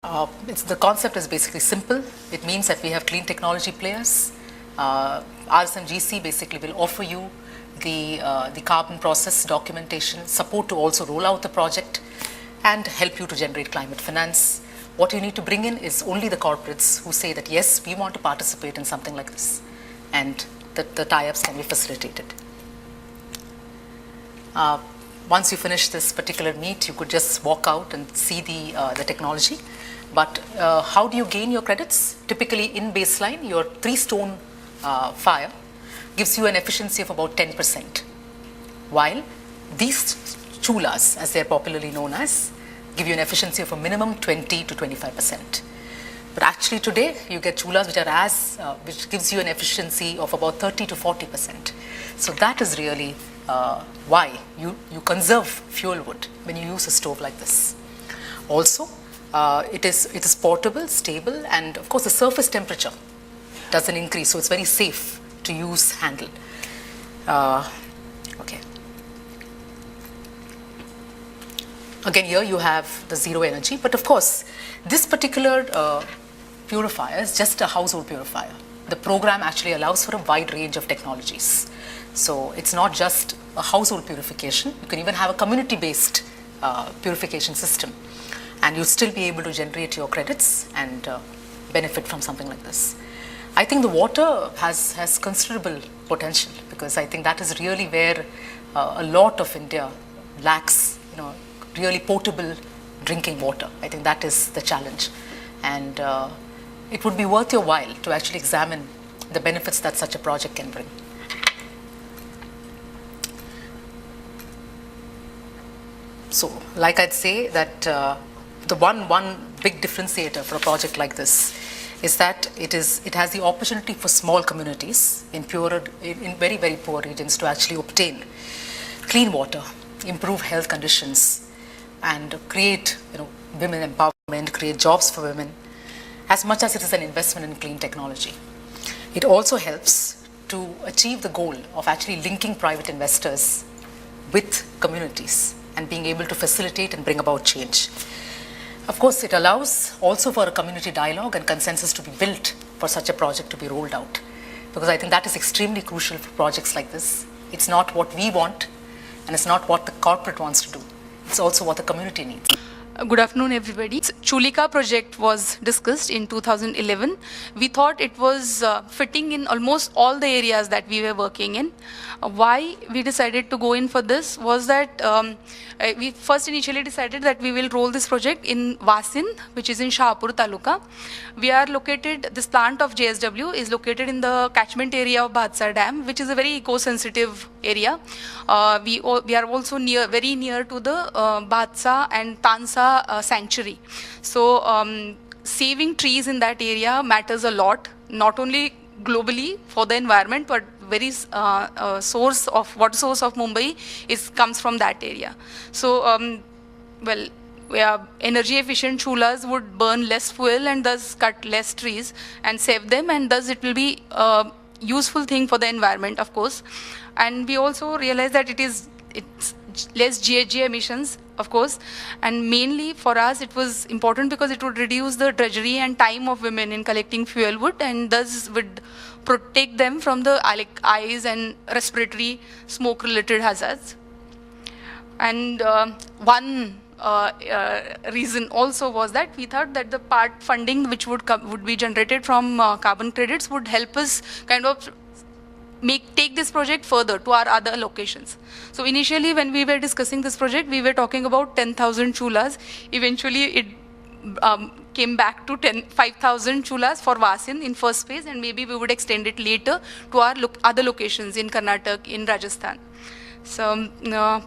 The concept is basically simple. It means that we have clean technology players. RSMGC basically will offer you the carbon process documentation, support to also roll out the project, and help you to generate climate finance. What you need to bring in is only the corporates who say that, yes, we want to participate in something like this, and the tie-ups can be facilitated. Once you finish this particular meet, you could just walk out and see the technology. But how do you gain your credits? Typically in baseline, your 3-stone fire gives you an efficiency of about 10%, while these chulas, as they're popularly known as, give you an efficiency of a minimum 20 to 25%. But actually today, you get chulas which gives you an efficiency of about 30 to 40%. So that is really why you conserve fuel wood when you use a stove like this. Also, it is portable, stable, and of course the surface temperature doesn't increase, so it's very safe to use, handle. Okay. Again, here you have the zero energy, but of course, this particular purifier is just a household purifier. The program actually allows for a wide range of technologies. So it's not just a household purification. You can even have a community-based purification system, and you'll still be able to generate your credits and benefit from something like this. I think the water has considerable potential, because I think that is really where a lot of India lacks, really potable drinking water. I think that is the challenge, and it would be worth your while to actually examine the benefits that such a project can bring. So, like I'd say that the one big differentiator for a project like this is that it has the opportunity for small communities in very, very poor regions to actually obtain clean water, improve health conditions, and create women empowerment, create jobs for women, as much as it is an investment in clean technology. It also helps to achieve the goal of actually linking private investors with communities and being able to facilitate and bring about change. Of course, it allows also for a community dialogue and consensus to be built for such a project to be rolled out, because I think that is extremely crucial for projects like this. It's not what we want, and it's not what the corporate wants to do. It's also what the community needs. Good afternoon, everybody. Chulika project was discussed in 2011. We thought it was fitting in almost all the areas that we were working in. Why we decided to go in for this was that we first initially decided that we will roll this project in Vasin, which is in Shahpur Taluka. We are located, this plant of JSW is located in the catchment area of Bhatsa Dam, which is a very eco-sensitive area. We are also very near to the Bhatsa and Tansa sanctuary. So saving trees in that area matters a lot, not only globally for the environment, but very water source of Mumbai comes from that area. So energy efficient chulas would burn less fuel and thus cut less trees and save them, and thus it will be a useful thing for the environment, of course. And we also realize that it's less GHG emissions, of course, and mainly for us it was important because it would reduce the drudgery and time of women in collecting fuel wood, and thus would protect them from the eyes and respiratory smoke related hazards. And one reason also was that we thought that the part funding which would be generated from carbon credits would help us kind of take this project further to our other locations. So initially when we were discussing this project, we were talking about 10,000 chulas. Eventually it came back to 5,000 chulas for Vasin in first phase, and maybe we would extend it later to our other locations in Karnataka, in Rajasthan. So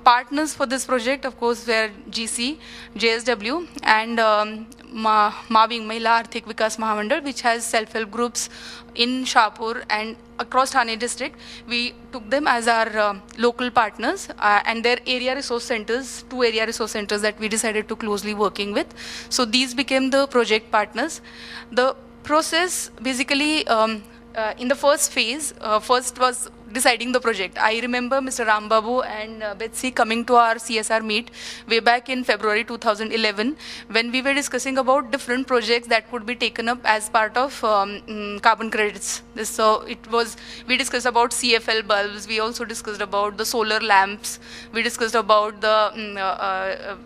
partners for this project, of course, were GC, JSW, and Maving Mahila Arthik Vikas Mahamandal, which has self-help groups in Shahpur and across Thane district. We took them as our local partners, and their area resource centers, 2 area resource centers that we decided to closely working with. So these became the project partners. The process basically in the first phase, first was deciding the project. I remember Mr. Rambabu and Betsy coming to our CSR meet way back in February 2011 when we were discussing about different projects that could be taken up as part of carbon credits. So we discussed about CFL bulbs, we also discussed about the solar lamps, we discussed about the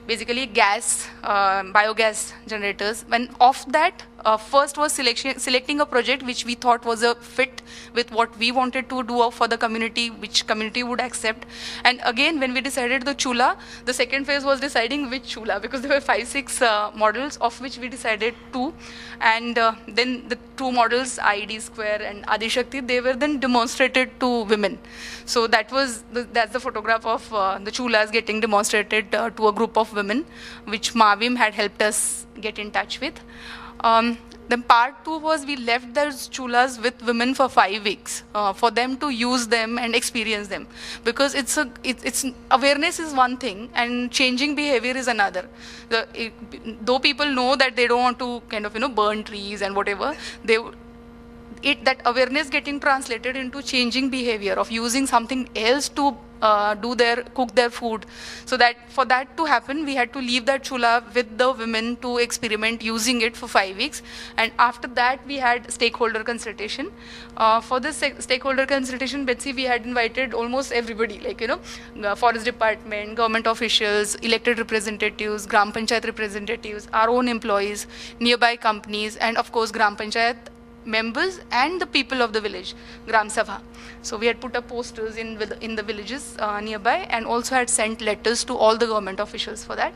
basically biogas generators. When of that, first was selecting a project which we thought was a fit with what we wanted to do for the community, which community would accept. And again, when we decided the chula, the second phase was deciding which chula, because there were 5-6 models, of which we decided 2. And then the 2 models, IED Square and Adi Shakti, they were then demonstrated to women. So that's the photograph of the chulas getting demonstrated to a group of women, which Mavim had helped us get in touch with. Then part 2 was we left those chulas with women for 5 weeks for them to use them and experience them, because it's awareness is one thing and changing behavior is another. Though people know that they don't want to kind of burn trees and whatever, that awareness getting translated into changing behavior of using something else to cook their food. So that for that to happen, we had to leave that chula with the women to experiment using it for 5 weeks. And after that, we had stakeholder consultation. For this stakeholder consultation, Betsy, we had invited almost everybody, like, forest department, government officials, elected representatives, Gram Panchayat representatives, our own employees, nearby companies, and of course, Gram Panchayat members and the people of the village, Gram Sabha. So we had put up posters in the villages nearby, and also had sent letters to all the government officials for that.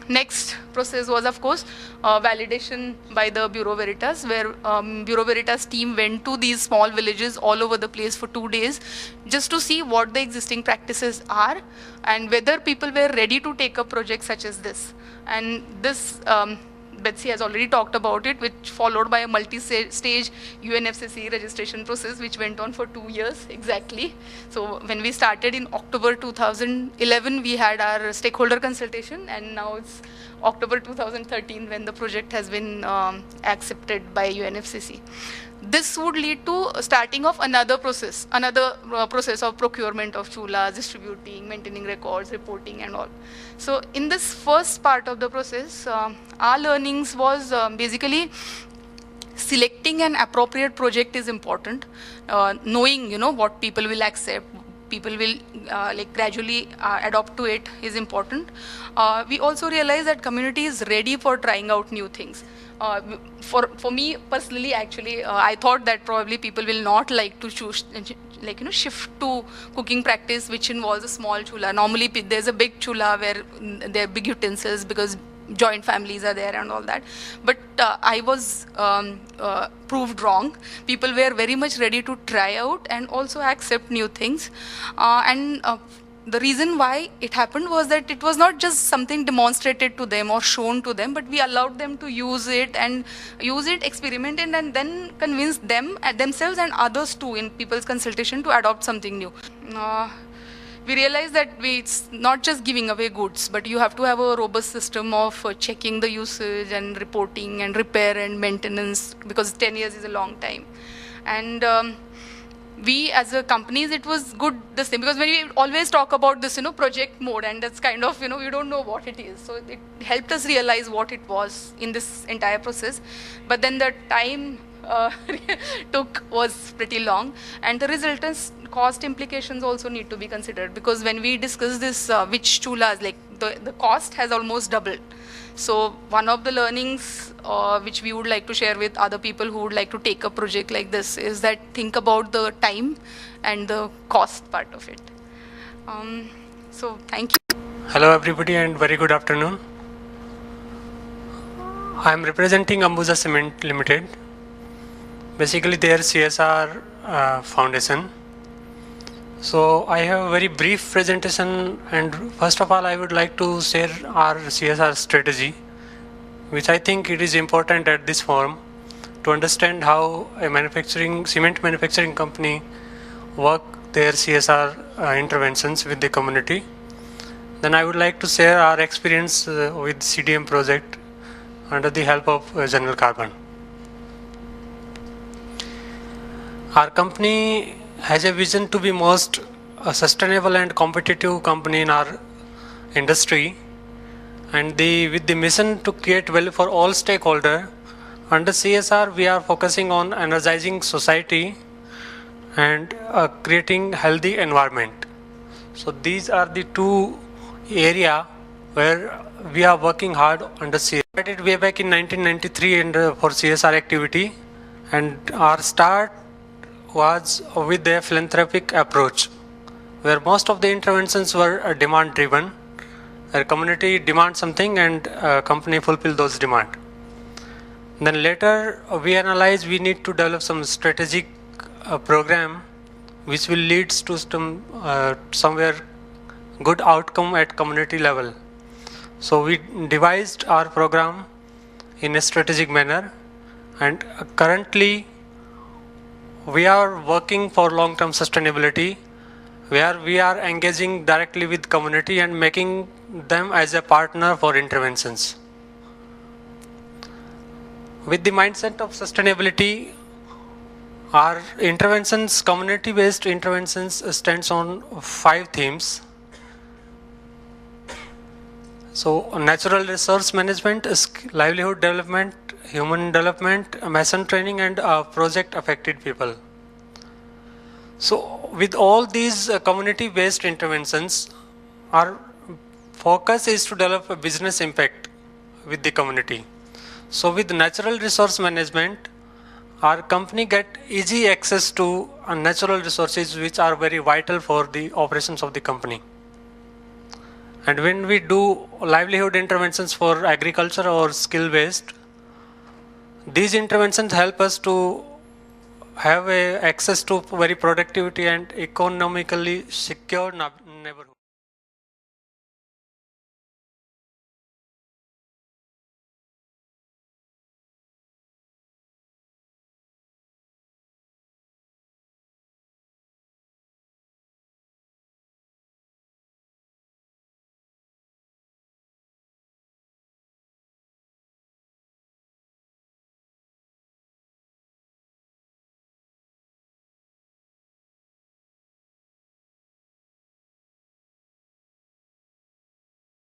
Next process was, of course, validation by the Bureau Veritas, where Bureau Veritas team went to these small villages all over the place for 2 days just to see what the existing practices are and whether people were ready to take up projects such as this. And this Betsy has already talked about it, which followed by a multi-stage UNFCCC registration process, which went on for 2 years exactly. So when we started in October 2011, we had our stakeholder consultation, and now it's October 2013 when the project has been accepted by UNFCCC. This would lead to starting of another process of procurement of chulas, distributing, maintaining records, reporting and all. So in this first part of the process, our learnings was basically selecting an appropriate project is important. Knowing, what people will accept, people will gradually adopt to it is important. We also realize that community is ready for trying out new things. For me personally, actually, I thought that probably people will not like to choose, shift to cooking practice which involves a small chula. Normally, there's a big chula where there are big utensils because joint families are there and all that. But I was proved wrong. People were very much ready to try out and also accept new things. The reason why it happened was that it was not just something demonstrated to them or shown to them, but we allowed them to use it, experiment it, and then convince them themselves and others too in people's consultation to adopt something new. We realized that it's not just giving away goods, but you have to have a robust system of checking the usage and reporting and repair and maintenance, because 10 years is a long time. And we as a companies, it was good the same, because when we always talk about this, project mode, and that's kind of, we don't know what it is. So it helped us realize what it was in this entire process. But then the time took was pretty long, and the resultant cost implications also need to be considered, because when we discuss this, which chulas, the cost has almost doubled. So one of the learnings which we would like to share with other people who would like to take a project like this is that think about the time and the cost part of it. So thank you. Hello everybody and very good afternoon. I am representing Ambuja Cement Limited. Basically their CSR foundation. So I have a very brief presentation, and first of all I would like to share our CSR strategy, which I think it is important at this forum to understand how a cement manufacturing company work their CSR interventions with the community. Then I would like to share our experience with CDM project under the help of General Carbon. Our company has a vision to be most sustainable and competitive company in our industry, and with the mission to create value for all stakeholders. Under CSR, we are focusing on energizing society and creating healthy environment. So these are the two area where we are working hard under CSR. Started way back in 1993 for CSR activity, and our start was with a philanthropic approach, where most of the interventions were demand driven. The community demands something and company fulfill those demand. Then later we analyze we need to develop some strategic program which will lead to some somewhere good outcome at community level. So we devised our program in a strategic manner, and currently we are working for long-term sustainability, where we are engaging directly with community and making them as a partner for interventions. With the mindset of sustainability, our interventions, community-based interventions, stands on 5 themes. So, natural resource management, livelihood development, human development, mason training, and project affected people. So, with all these community-based interventions, our focus is to develop a business impact with the community. So, with natural resource management, our company get easy access to natural resources which are very vital for the operations of the company. And when we do livelihood interventions for agriculture or skill based, these interventions help us to have access to very productivity and economically secure neighborhood.